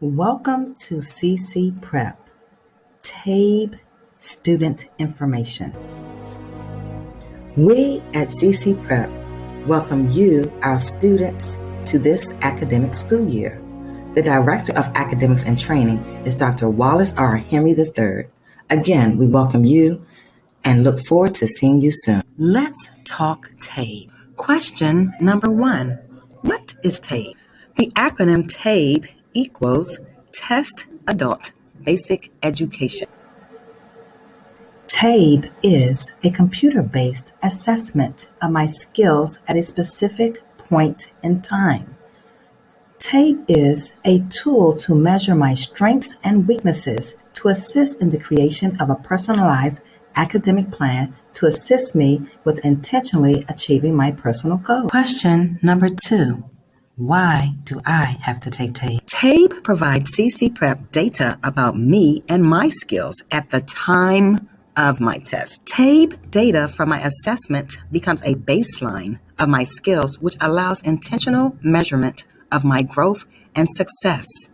Welcome to CCPrep, TABE Student Information. We at CCPrep welcome you, our students, to this academic school year. The Director of Academics and Training is Dr. Wallace R. Henry III. Again, we welcome you and look forward to seeing you soon. Let's talk TABE. Question number 1. What is TABE? The acronym TABE equals Test Adult Basic Education. TABE is a computer-based assessment of my skills at a specific point in time. TABE is a tool to measure my strengths and weaknesses to assist in the creation of a personalized academic plan to assist me with intentionally achieving my personal goals. Question number 2. Why do I have to take TABE? TABE provides CCPrep data about me and my skills at the time of my test. TABE data from my assessment becomes a baseline of my skills, which allows intentional measurement of my growth and successes.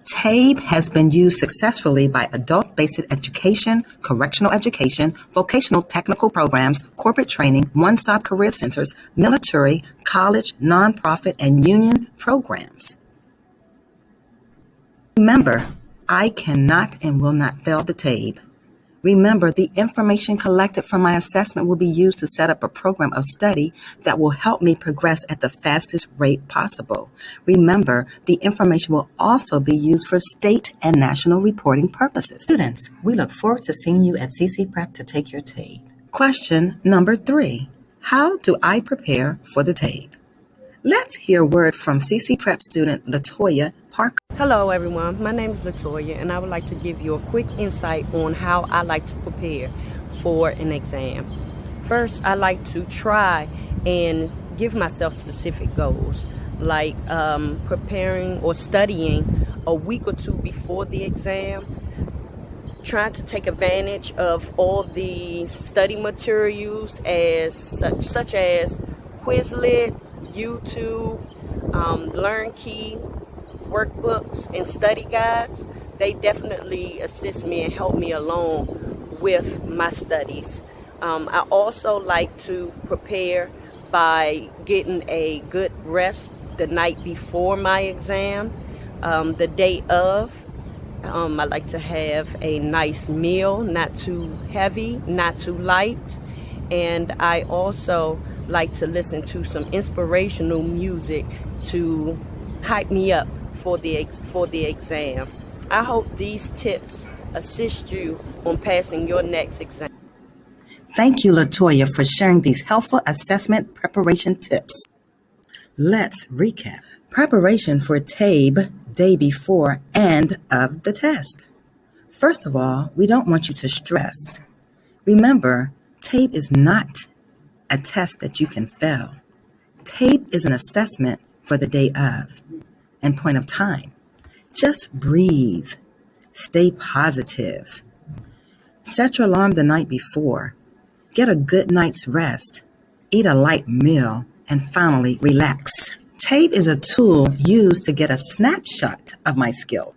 TABE has been used successfully by adult basic education, correctional education, vocational technical programs, corporate training, one-stop career centers, military, college, nonprofit, and union programs. Remember, I cannot and will not fail the TABE. Remember, the information collected from my assessment will be used to set up a program of study that will help me progress at the fastest rate possible. Remember, the information will also be used for state and national reporting purposes. Students, we look forward to seeing you at CCPrep to take your TABE. Question number 3. How do I prepare for the TABE? Let's hear a word from CCPrep student Latoya Parker. Hello everyone, my name is Latoya and I would like to give you a quick insight on how I like to prepare for an exam. First, I like to try and give myself specific goals, like preparing or studying a week or two before the exam, trying to take advantage of all the study materials such as Quizlet, YouTube, LearnKey, workbooks, and study guides. They definitely assist me and help me along with my studies. I also like to prepare by getting a good rest the night before my exam. The day of, I like to have a nice meal, not too heavy, not too light. And I also like to listen to some inspirational music to hype me up for the exam. I hope these tips assist you on passing your next exam. Thank you, Latoya, for sharing these helpful assessment preparation tips. Let's recap. Preparation for TABE day before and of the test. First of all, we don't want you to stress. Remember, TABE is not a test that you can fail. TABE is an assessment for the day of and point of time. Just breathe. Stay positive. Set your alarm the night before. Get a good night's rest. Eat a light meal. And finally, relax. TABE is a tool used to get a snapshot of my skills.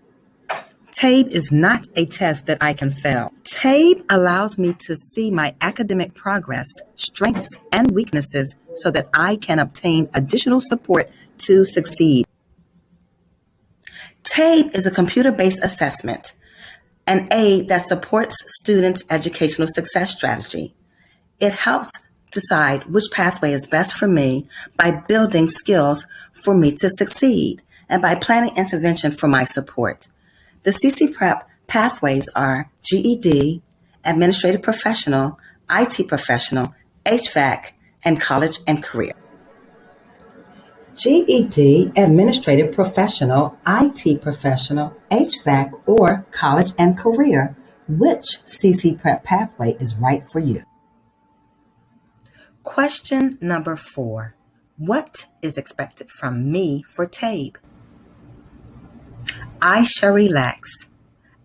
TABE is not a test that I can fail. TABE allows me to see my academic progress, strengths, and weaknesses so that I can obtain additional support to succeed. TABE is a computer-based assessment, an aid that supports students' educational success strategy. It helps decide which pathway is best for me by building skills for me to succeed and by planning intervention for my support. The CCPrep pathways are GED, Administrative Professional, IT Professional, HVAC, and College and Career. GED, Administrative Professional, IT Professional, HVAC, or College and Career. Which CCPrep pathway is right for you? Question number 4. What is expected from me for TABE? I shall relax.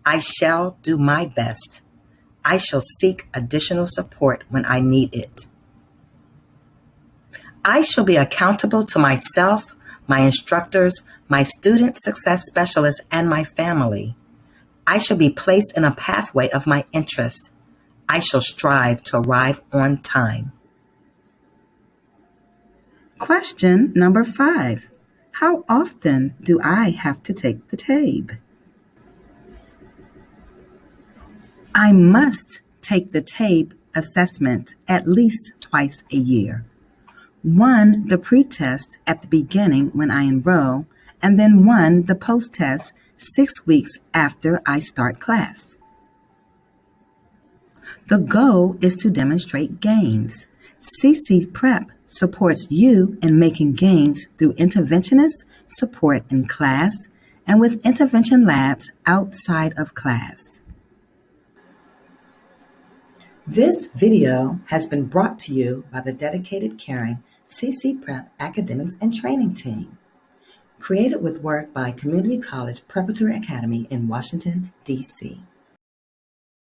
I shall do my best. I shall seek additional support when I need it. I shall be accountable to myself, my instructors, my student success specialists, and my family. I shall be placed in a pathway of my interest. I shall strive to arrive on time. Question number 5. How often do I have to take the TABE? I must take the TABE assessment at least twice a year. One, the pre-test at the beginning when I enroll, and then one, the post-test 6 weeks after I start class. The goal is to demonstrate gains. CCPrep supports you in making gains through interventionist support in class and with intervention labs outside of class. This video has been brought to you by the dedicated, caring CCPrep Academics and Training Team, created with work by Community College Preparatory Academy in Washington, D.C.